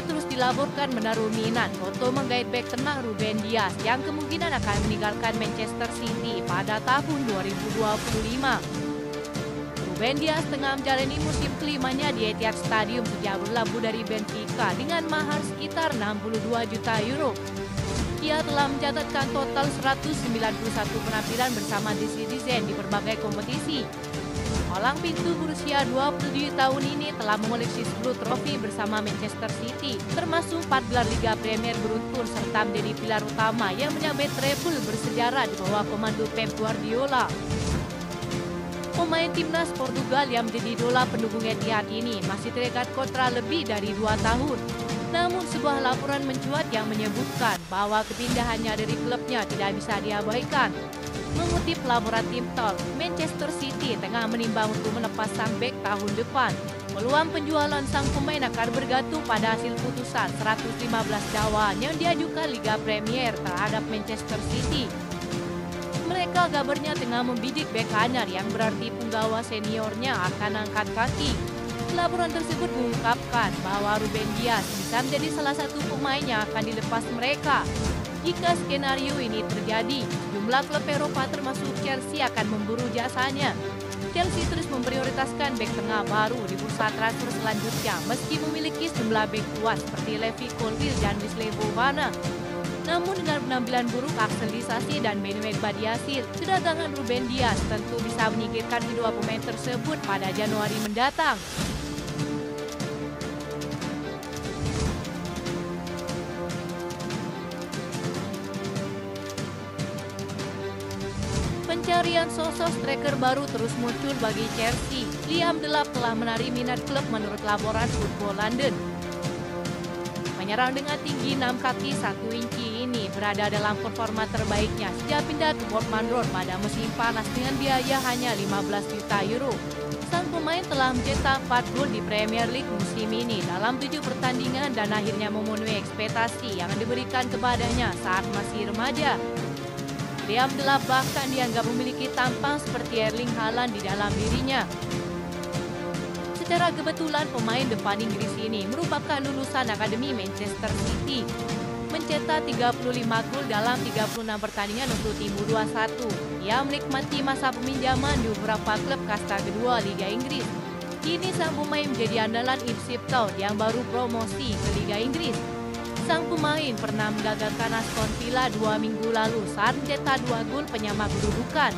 Chelsea terus dilaporkan menaruh minat untuk menggait bek tengah Ruben Dias yang kemungkinan akan meninggalkan Manchester City pada tahun 2025. Ruben Dias tengah menjalani musim kelimanya di Etihad Stadium sejak berlabuh dari Benfica dengan mahar sekitar 62 juta euro. Ia telah mencatatkan total 191 penampilan bersama The Citizen di berbagai kompetisi. Palang pintu berusia 27 tahun ini telah mengoleksi 10 trofi bersama Manchester City, termasuk 4 gelar Liga Premier beruntun serta menjadi pilar utama yang menyabet treble bersejarah di bawah komando Pep Guardiola. Pemain timnas Portugal yang menjadi idola pendukung Etihad ini masih terikat kontrak lebih dari 2 tahun. Namun sebuah laporan mencuat yang menyebutkan bahwa kepindahannya dari klubnya tidak bisa diabaikan. Mengutip laporan tim Talk, Manchester City tengah menimbang untuk melepas sang bek tahun depan. Peluang penjualan sang pemain akan bergantung pada hasil putusan 115 dakwaan yang diajukan Liga Premier terhadap Manchester City. Mereka kabarnya tengah membidik bek kanan yang berarti penggawa seniornya akan angkat kaki. Laporan tersebut mengungkapkan bahwa Ruben Dias bisa menjadi salah satu pemain yang akan dilepas mereka. Jika skenario ini terjadi, jumlah klub Eropa termasuk Chelsea akan memburu jasanya. Chelsea terus memprioritaskan bek tengah baru di bursa transfer selanjutnya meski memiliki sejumlah bek kuat seperti Levi Colwill dan Wesley Fofana. Namun dengan penampilan buruk Axel Disasi dan Benjamin Badiashile, kedatangan Ruben Dias tentu bisa menyingkirkan kedua pemain tersebut pada Januari mendatang. Pencarian sosok striker baru terus muncul bagi Chelsea. Liam Delap telah menarik minat klub menurut laporan Football London. Penyerang dengan tinggi 6 kaki 1 inci ini berada dalam performa terbaiknya sejak pindah ke Bournemouth Road pada musim panas dengan biaya hanya 15 juta euro. Sang pemain telah mencetak 4 gol di Premier League musim ini dalam 7 pertandingan dan akhirnya memenuhi ekspektasi yang diberikan kepadanya saat masih remaja. Liam Delap bahkan dianggap memiliki tampang seperti Erling Haaland di dalam dirinya. Secara kebetulan pemain depan Inggris ini merupakan lulusan Akademi Manchester City. Mencetak 35 gol dalam 36 pertandingan untuk tim U21. Ia menikmati masa peminjaman di beberapa klub kasta kedua Liga Inggris. Kini sang pemain menjadi andalan Ipswich Town yang baru promosi ke Liga Inggris. Sang pemain pernah menggagalkan Aston Villa 2 minggu lalu saat mencetak 2 gol penyama kedudukan.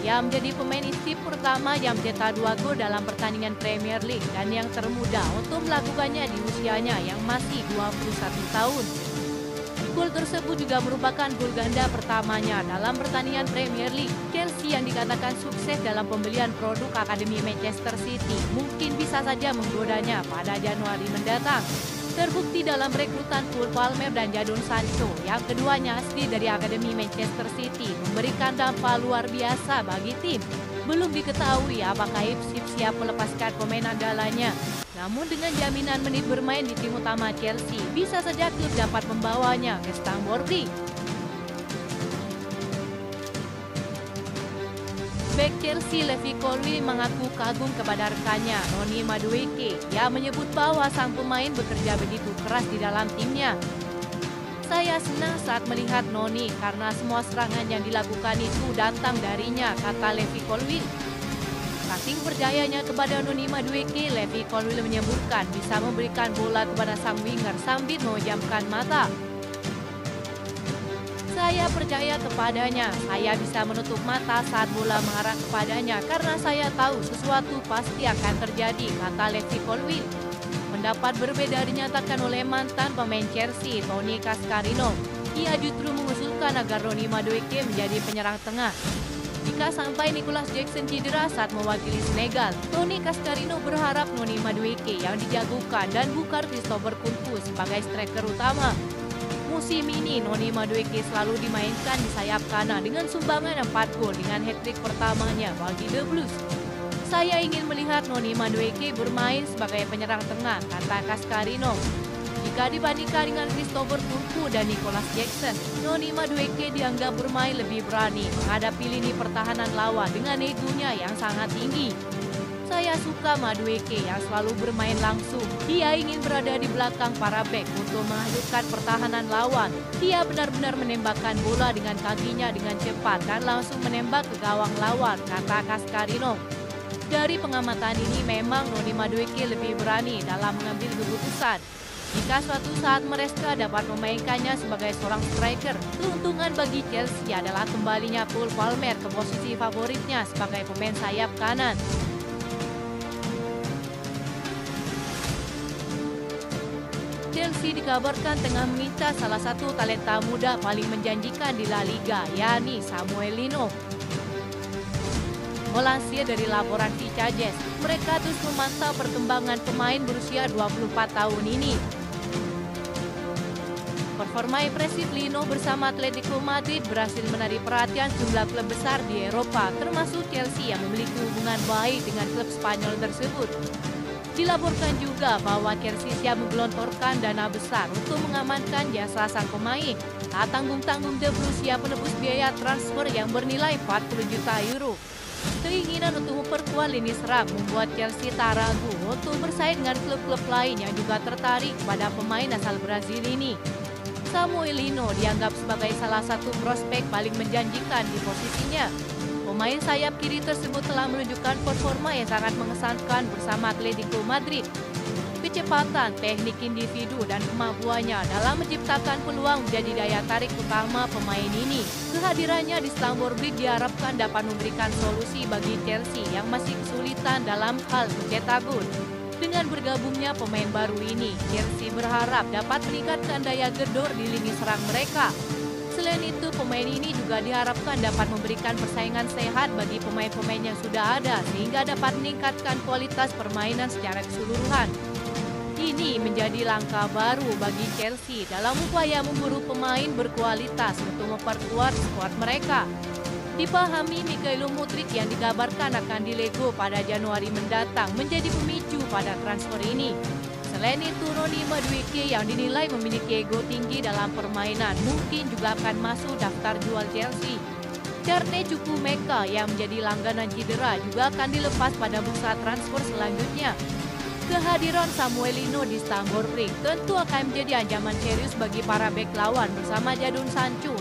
Ia menjadi pemain Ipswich pertama yang mencetak 2 gol dalam pertandingan Premier League dan yang termuda untuk melakukannya di usianya yang masih 21 tahun. Gol tersebut juga merupakan gol ganda pertamanya dalam pertandingan Premier League. Chelsea yang dikatakan sukses dalam pembelian produk Akademi Manchester City mungkin bisa saja menggodanya pada Januari mendatang. Terbukti dalam rekrutan Cole Palmer dan Jadon Sancho yang keduanya asli dari Akademi Manchester City memberikan dampak luar biasa bagi tim. Belum diketahui apakah Ipswich siap melepaskan pemain andalannya. Namun dengan jaminan menit bermain di tim utama Chelsea, bisa saja klub dapat membawanya ke Stamford Bridge. Bek Chelsea Levi Colwill mengaku kagum kepada rekannya Noni Madueke. Ia menyebut bahwa sang pemain bekerja begitu keras di dalam timnya. Saya senang saat melihat Noni karena semua serangan yang dilakukan itu datang darinya, kata Levi Colwill. Saking percayanya kepada Noni Madueke, Levi Colwill menyebutkan bisa memberikan bola kepada sang winger sambil memejamkan mata. Saya percaya kepadanya, saya bisa menutup mata saat bola mengarah kepadanya karena saya tahu sesuatu pasti akan terjadi, kata Levi Colwill. Pendapat berbeda dinyatakan oleh mantan pemain Chelsea, Tony Cascarino. Ia justru mengusulkan agar Noni Madueke menjadi penyerang tengah. Jika sampai Nicolas Jackson cedera saat mewakili Senegal, Tony Cascarino berharap Noni Madueke yang dijagokan dan bukan Christopher Kunku sebagai striker utama. Musim ini, Noni Madueke selalu dimainkan di sayap kanan dengan sumbangan 4 gol dengan hat-trick pertamanya bagi The Blues. Saya ingin melihat Noni Madueke bermain sebagai penyerang tengah, kata Cascarino. Jika dibandingkan dengan Christopher Kunku dan Nicolas Jackson, Noni Madueke dianggap bermain lebih berani menghadapi lini pertahanan lawan dengan egonya yang sangat tinggi. Saya suka Madueke yang selalu bermain langsung. Dia ingin berada di belakang para bek untuk menghidupkan pertahanan lawan. Dia benar-benar menembakkan bola dengan kakinya dengan cepat dan langsung menembak ke gawang lawan, kata Kaskarino. Dari pengamatan ini memang Noni Madueke lebih berani dalam mengambil keputusan. Jika suatu saat Maresca dapat memainkannya sebagai seorang striker, keuntungan bagi Chelsea adalah kembalinya Cole Palmer ke posisi favoritnya sebagai pemain sayap kanan. Chelsea dikabarkan tengah meminta salah satu talenta muda paling menjanjikan di La Liga, yakni Samuel Lino. Melansir dari laporan Vicajes, mereka terus memantau perkembangan pemain berusia 24 tahun ini. Performa impresif Lino bersama Atletico Madrid berhasil menarik perhatian sejumlah klub besar di Eropa, termasuk Chelsea yang memiliki hubungan baik dengan klub Spanyol tersebut. Dilaporkan juga bahwa Chelsea siap menggelontorkan dana besar untuk mengamankan jasa sang pemain. Tak tanggung-tanggung dia berusia menebus biaya transfer yang bernilai 40 juta euro. Keinginan untuk memperkuat lini serang membuat Chelsea tak ragu untuk bersaing dengan klub-klub lain yang juga tertarik pada pemain asal Brazil ini. Samuel Lino dianggap sebagai salah satu prospek paling menjanjikan di posisinya. Pemain sayap kiri tersebut telah menunjukkan performa yang sangat mengesankan bersama Atletico Madrid. Kecepatan, teknik individu, dan kemampuannya dalam menciptakan peluang menjadi daya tarik utama pemain ini. Kehadirannya di Stamford Bridge diharapkan dapat memberikan solusi bagi Chelsea yang masih kesulitan dalam hal mencetak gol. Dengan bergabungnya pemain baru ini, Chelsea berharap dapat meningkatkan daya gedor di lini serang mereka. Selain itu, pemain ini juga diharapkan dapat memberikan persaingan sehat bagi pemain-pemain yang sudah ada sehingga dapat meningkatkan kualitas permainan secara keseluruhan. Ini menjadi langkah baru bagi Chelsea dalam upaya memburu pemain berkualitas untuk memperkuat skuad mereka. Dipahami Mikhailo Mudryk yang dikabarkan akan dilego pada Januari mendatang menjadi pemicu pada transfer ini. Selain itu, Noni Madueke yang dinilai memiliki ego tinggi dalam permainan mungkin juga akan masuk daftar jual Chelsea. Carne Chukwuemeka yang menjadi langganan cedera juga akan dilepas pada bursa transfer selanjutnya. Kehadiran Samuel Lino di Stamford Bridge tentu akan menjadi ancaman serius bagi para bek lawan bersama Jadon Sancho